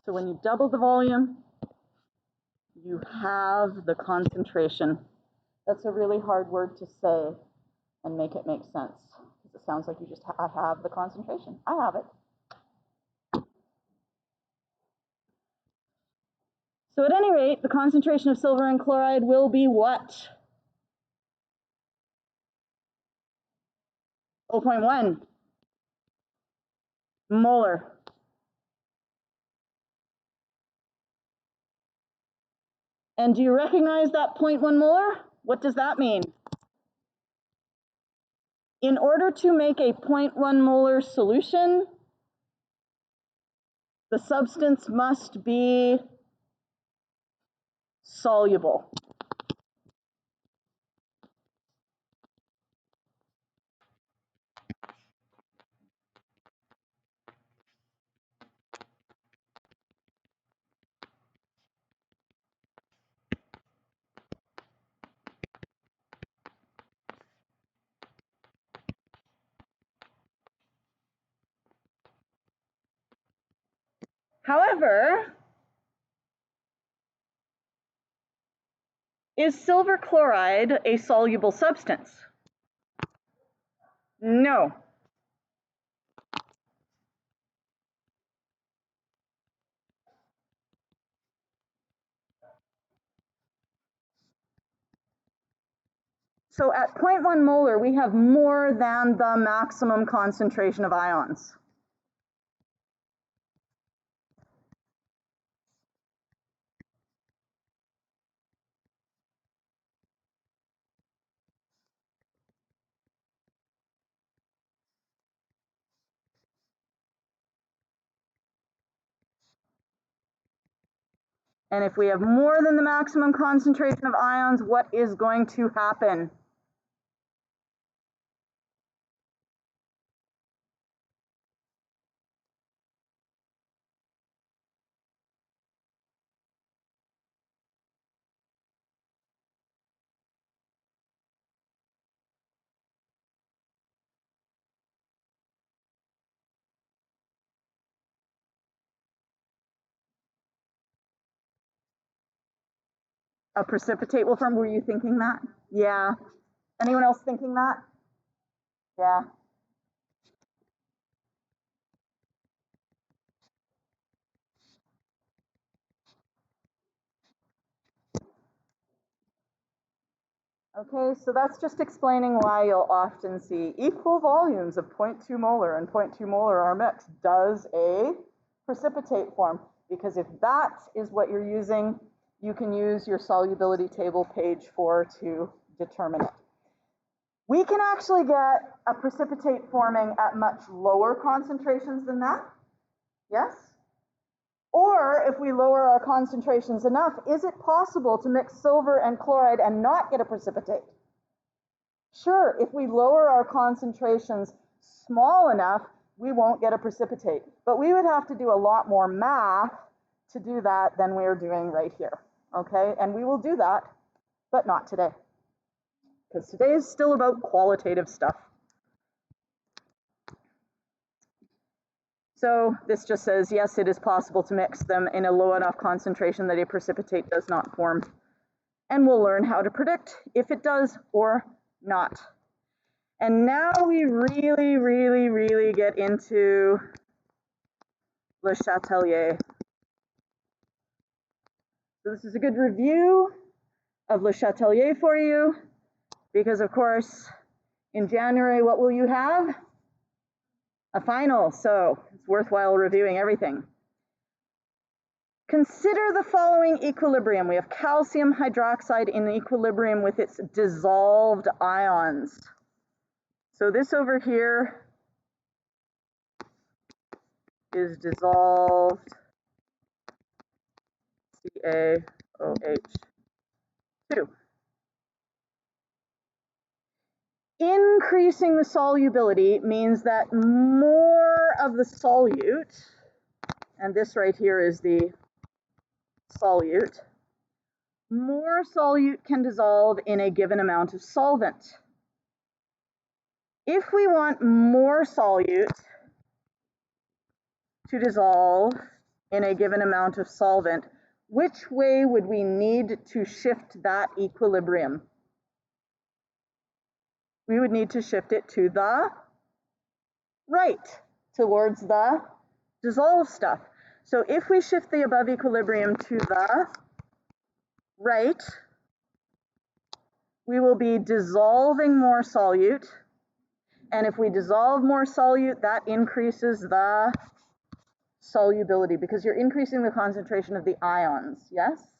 So when you double the volume, you have the concentration. That's a really hard word to say and make it make sense, because it sounds like you just have the concentration. I have it. So at any rate, the concentration of silver and chloride will be what? 0.1 molar. And do you recognize that 0.1 molar? What does that mean? In order to make a 0.1 molar solution, the substance must be soluble. However, is silver chloride a soluble substance? No. So at 0.1 molar, we have more than the maximum concentration of ions. And if we have more than the maximum concentration of ions, what is going to happen? A precipitate will form. Were you thinking that? Yeah. Anyone else thinking that? Yeah. Okay, so that's just explaining why you'll often see equal volumes of 0.2 molar and 0.2 molar are mixed does a precipitate form, because if that is what you're using, you can use your solubility table page 4 to determine it. We can actually get a precipitate forming at much lower concentrations than that, yes? Or if we lower our concentrations enough, is it possible to mix silver and chloride and not get a precipitate? Sure, if we lower our concentrations small enough, we won't get a precipitate. But we would have to do a lot more math to do that than we're doing right here, okay? And we will do that, but not today, because today is still about qualitative stuff. So this just says, yes, it is possible to mix them in a low enough concentration that a precipitate does not form. And we'll learn how to predict if it does or not. And now we really get into LeChat. So this is a good review of LeChat for you, because of course, in January, what will you have? A final, so it's worthwhile reviewing everything. Consider the following equilibrium. We have calcium hydroxide in equilibrium with its dissolved ions. So this over here is dissolved CaOH2. Increasing the solubility means that more of the solute, and this right here is the solute, more solute can dissolve in a given amount of solvent. If we want more solute to dissolve in a given amount of solvent, which way would we need to shift that equilibrium? We would need to shift it to the right, towards the dissolved stuff. So if we shift the above equilibrium to the right, we will be dissolving more solute. And if we dissolve more solute, that increases the solubility, because you're increasing the concentration of the ions, yes?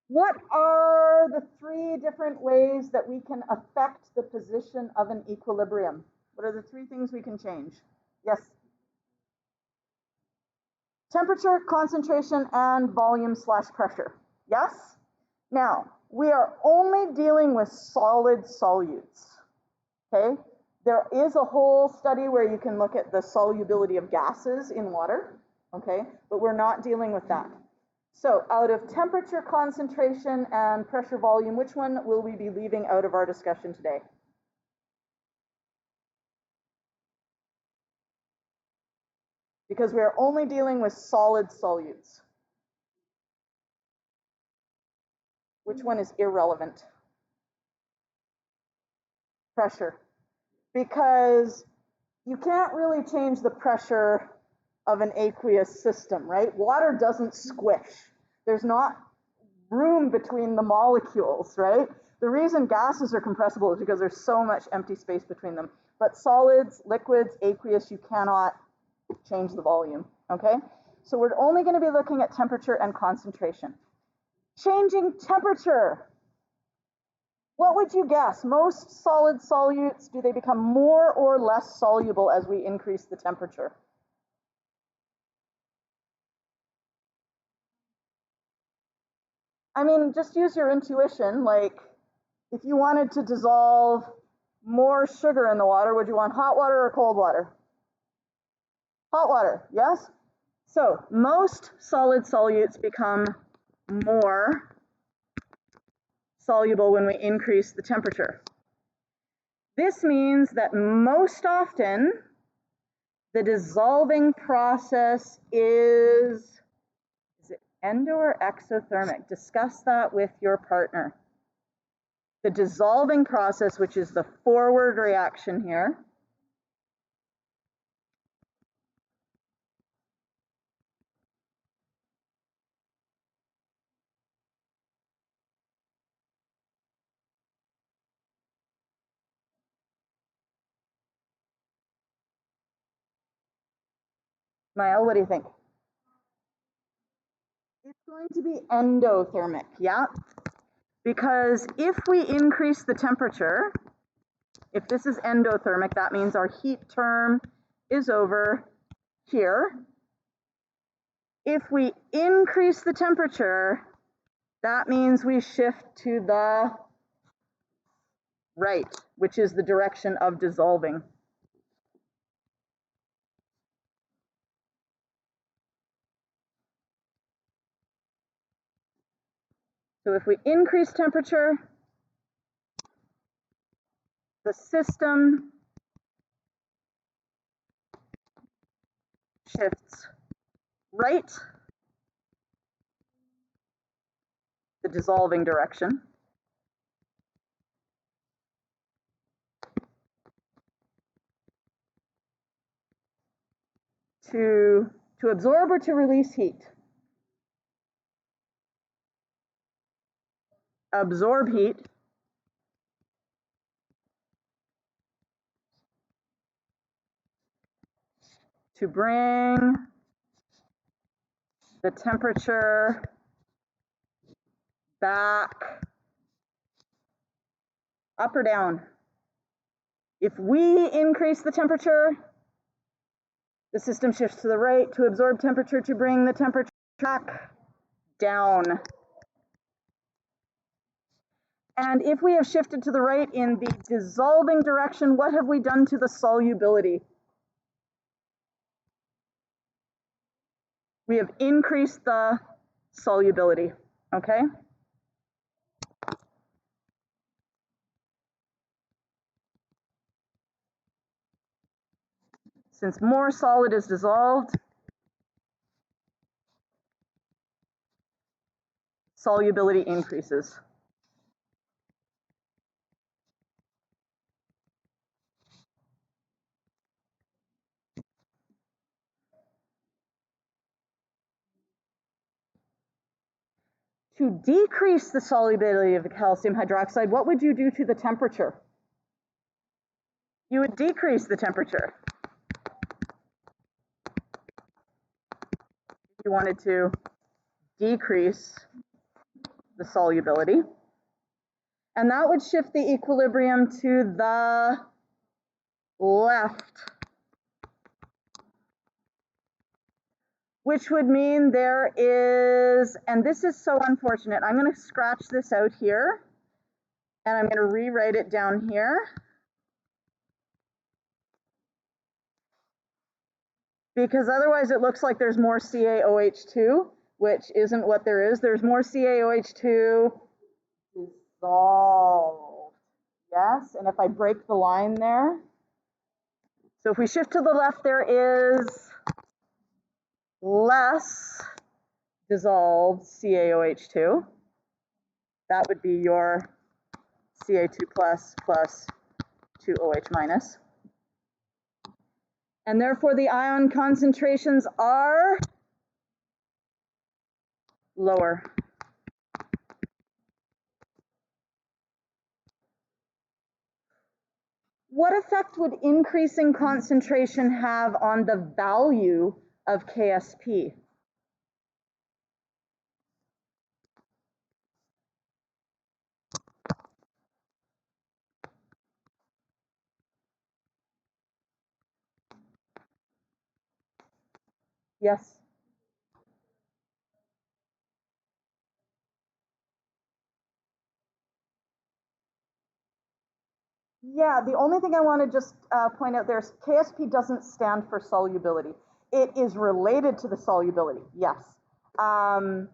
What are the 3 different ways that we can affect the position of an equilibrium? What are the 3 things we can change? Yes? Temperature, concentration, and volume/pressure. Yes? Now, we are only dealing with solid solutes, okay? There is a whole study where you can look at the solubility of gases in water, okay? But we're not dealing with that. So out of temperature, concentration, and pressure volume, which one will we be leaving out of our discussion today? Because we are only dealing with solid solutes. Which one is irrelevant? Pressure. Because you can't really change the pressure of an aqueous system, right? Water doesn't squish. There's not room between the molecules, right? The reason gases are compressible is because there's so much empty space between them. But solids, liquids, aqueous, you cannot change the volume, okay? So we're only going to be looking at temperature and concentration. Changing temperature. What would you guess? Most solid solutes, do they become more or less soluble as we increase the temperature? I mean, just use your intuition. Like, if you wanted to dissolve more sugar in the water, would you want hot water or cold water? Hot water, yes? So most solid solutes become more soluble when we increase the temperature. This means that most often the dissolving process is it endo or exothermic? Discuss that with your partner. The dissolving process, which is the forward reaction here, Mael, what do you think? It's going to be endothermic, yeah? Because if we increase the temperature, if this is endothermic, that means our heat term is over here. If we increase the temperature, that means we shift to the right, which is the direction of dissolving. So if we increase temperature, the system shifts right, the dissolving direction. To absorb or to release heat. Absorb heat. To bring the temperature back up or down. If we increase the temperature, the system shifts to the right to absorb temperature to bring the temperature back down. And if we have shifted to the right in the dissolving direction, what have we done to the solubility? We have increased the solubility, okay? Since more solid is dissolved, solubility increases. To decrease the solubility of the calcium hydroxide, what would you do to the temperature? You would decrease the temperature. If you wanted to decrease the solubility. And that would shift the equilibrium to the left, which would mean there is, and this is so unfortunate, I'm going to scratch this out here, and I'm going to rewrite it down here. Because otherwise it looks like there's more CaOH2, which isn't what there is. There's more CaOH2 dissolved. Yes, and if I break the line there, so if we shift to the left, there is less dissolved CaOH2. That would be your Ca2 plus 2OH minus. And therefore the ion concentrations are lower. What effect would increasing concentration have on the value of KSP? Yes. Yeah, the only thing I want to just point out there is KSP doesn't stand for solubility. It is related to the solubility, yes. The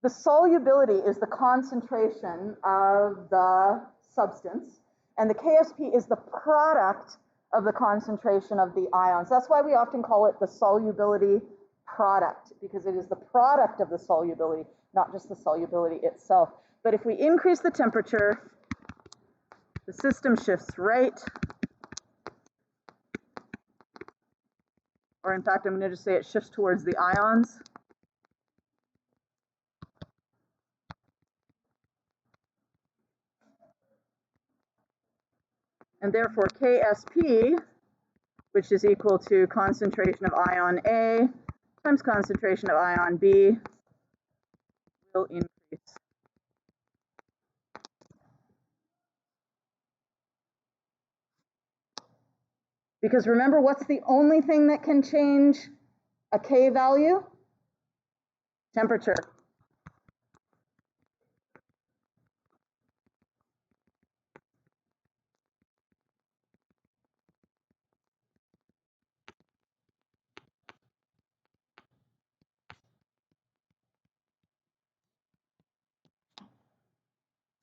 solubility is the concentration of the substance, and the KSP is the product of the concentration of the ions. That's why we often call it the solubility product, because it is the product of the solubility, not just the solubility itself. But if we increase the temperature, the system shifts right, or in fact, I'm going to just say it shifts towards the ions. And therefore KSP, which is equal to concentration of ion A times concentration of ion B, will increase. Because remember, what's the only thing that can change a K value? Temperature.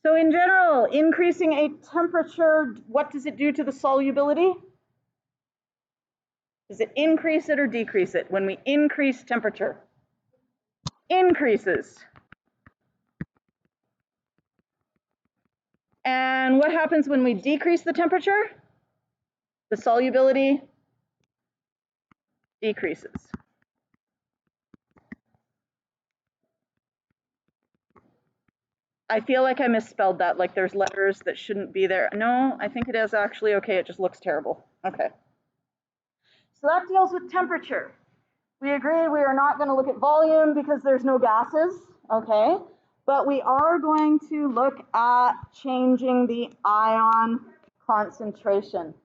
So in general, increasing a temperature, what does it do to the solubility? Does it increase it or decrease it? When we increase temperature, increases. And what happens when we decrease the temperature? The solubility decreases. I feel like I misspelled that, like there's letters that shouldn't be there. No, I think it is actually okay, it just looks terrible. Okay. So that deals with temperature. We agree we are not going to look at volume because there's no gases, okay? But we are going to look at changing the ion concentration.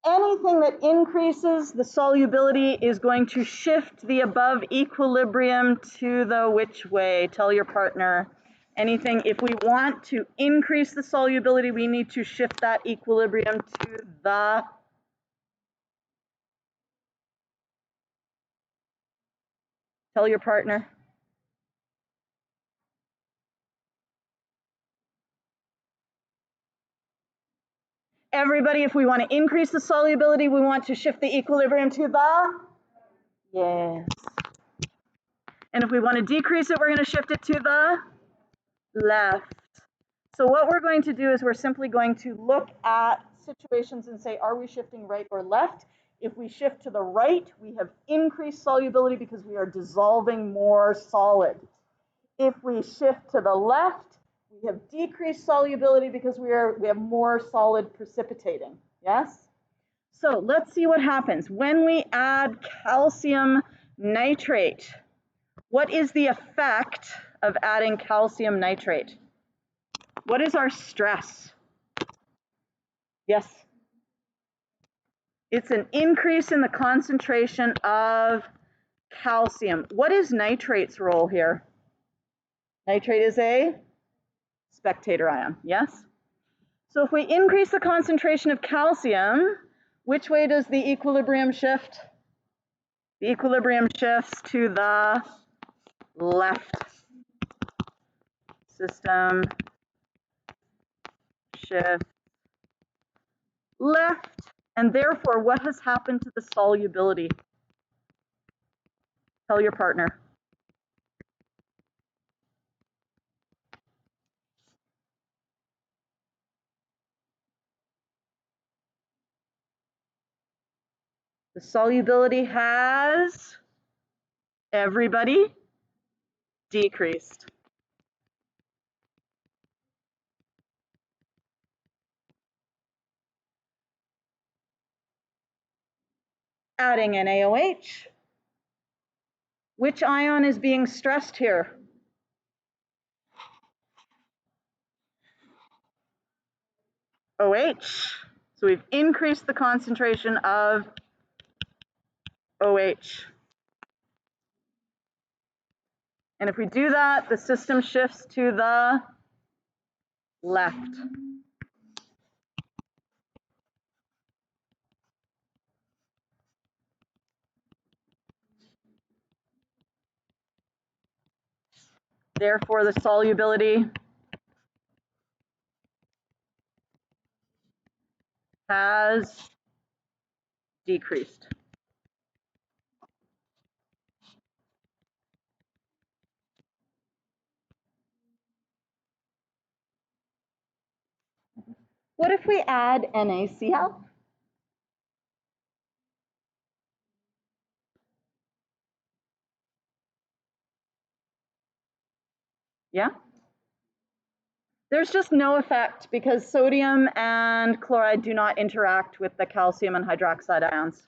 Anything that increases the solubility is going to shift the above equilibrium to the which way? Tell your partner. Anything, if we want to increase the solubility, we need to shift that equilibrium to the tell your partner. Everybody, if we want to increase the solubility, we want to shift the equilibrium to the, yes. And if we want to decrease it, we're going to shift it to the left. So what we're going to do is we're simply going to look at situations and say, are we shifting right or left? If we shift to the right, we have increased solubility because we are dissolving more solid. If we shift to the left, we have decreased solubility because we have more solid precipitating, yes? So let's see what happens. When we add calcium nitrate, what is the effect of adding calcium nitrate? What is our stress? Yes. It's an increase in the concentration of calcium. What is nitrate's role here? Nitrate is a spectator ion, yes? So if we increase the concentration of calcium, which way does the equilibrium shift? The equilibrium shifts to the left. System shift left. And therefore, what has happened to the solubility? Tell your partner. The solubility has, everybody, decreased. Adding NaOH. Which ion is being stressed here? OH. So we've increased the concentration of OH. And if we do that, the system shifts to the left. Therefore, the solubility has decreased. What if we add NaCl? Yeah? There's just no effect because sodium and chloride do not interact with the calcium and hydroxide ions.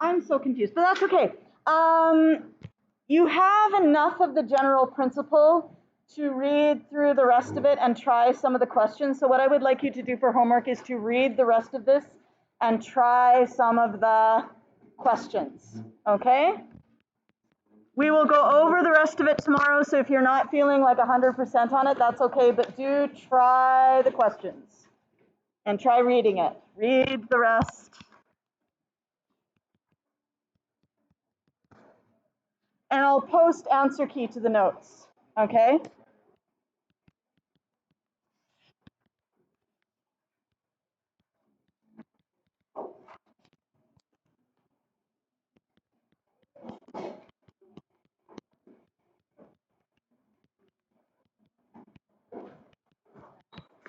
I'm so confused, but that's okay. You have enough of the general principle to read through the rest of it and try some of the questions. So what I would like you to do for homework is to read the rest of this and try some of the questions, okay? We will go over the rest of it tomorrow, so if you're not feeling like 100% on it, that's okay, but do try the questions and try reading it. Read the rest. And I'll post answer key to the notes, okay?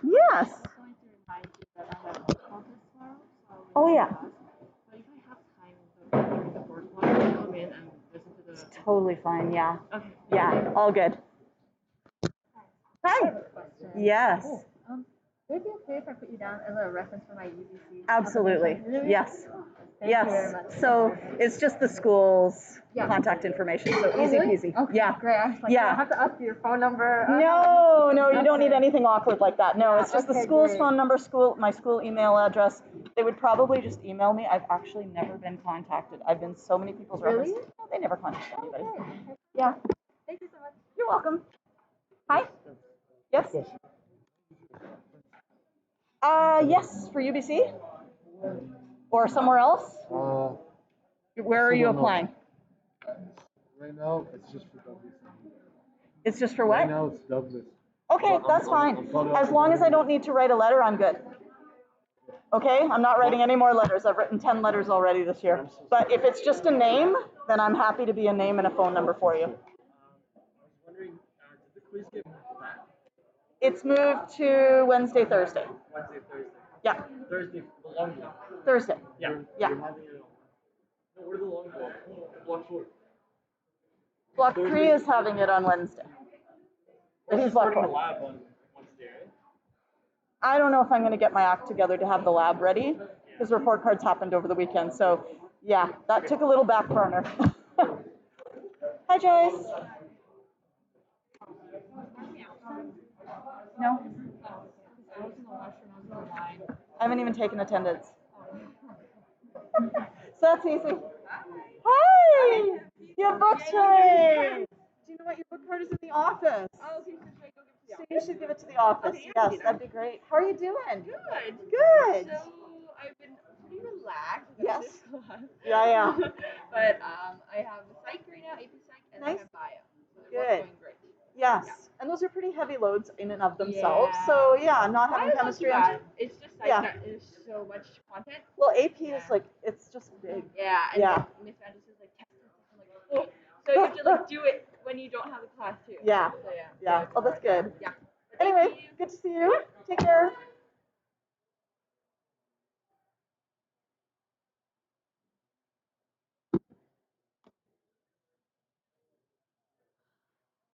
Yes. Oh yeah. But if I have time during the fourth one, I'll come in and listen to the. It's totally fine. Yeah. Okay. Yeah. All good. Hi. I have a question. Yes. Cool. Would it be okay if I put you down as a reference for my UBC? Absolutely. Really? Yes. Thank you very much. So it's just the school's contact information. So easy peasy. Okay, yeah. Great. I was like, Yeah. I have to ask you your phone number. No, you don't need anything awkward like that. No, it's just the school's great. phone number, my school email address. They would probably just email me. I've actually never been contacted. I've been so many people's reference. Really? No, they never contact anybody. Okay. Yeah. Thank you so much. You're welcome. Hi. Yes. Yes, for UBC or somewhere else. Where are you applying? Right now, it's just for Douglas. It's just for what? Right now, it's Douglas. Okay, that's fine. As long as I don't need to write a letter, I'm good. Okay, I'm not writing any more letters. I've written 10 letters already this year. But if it's just a name, then I'm happy to be a name and a phone number for you. I was wondering, did the quiz get moved back? It's moved to Wednesday, Thursday. Wednesday, Thursday. Yeah. Thursday, the long block. Thursday. Yeah. Yeah. No, where's the long block? Block 4. Block 3 is having it on Wednesday. But he's block 4. The lab on Wednesday, right? I don't know if I'm going to get my act together to have the lab ready because report cards happened over the weekend. So yeah, that took a little back burner. Hi, Joyce. No? I haven't even taken attendance. So that's easy. Hi! You have books for me! Do you know what? Your book card is in the office. Oh, okay, so should I go give it to the So office? you should give it to the office. Okay, Yes, that'd be great. How are you doing? Good. Good. So I've been pretty relaxed. Yes. Class. Yeah. But I have psych right now, AP psych, and Nice. I have bio. So Good. going great. Yes. Yeah. And those are pretty heavy loads in and of themselves. So yeah, not having chemistry on. It's just like that is so much content. Well, AP is like, it's just big. Yeah. And Yeah. like, Miss Anderson's like testing. I'm like, oh. So you have to like do it when you don't have the class too. Yeah. So Yeah. Oh, that's good. Yeah. Anyway, good to see you. Take care.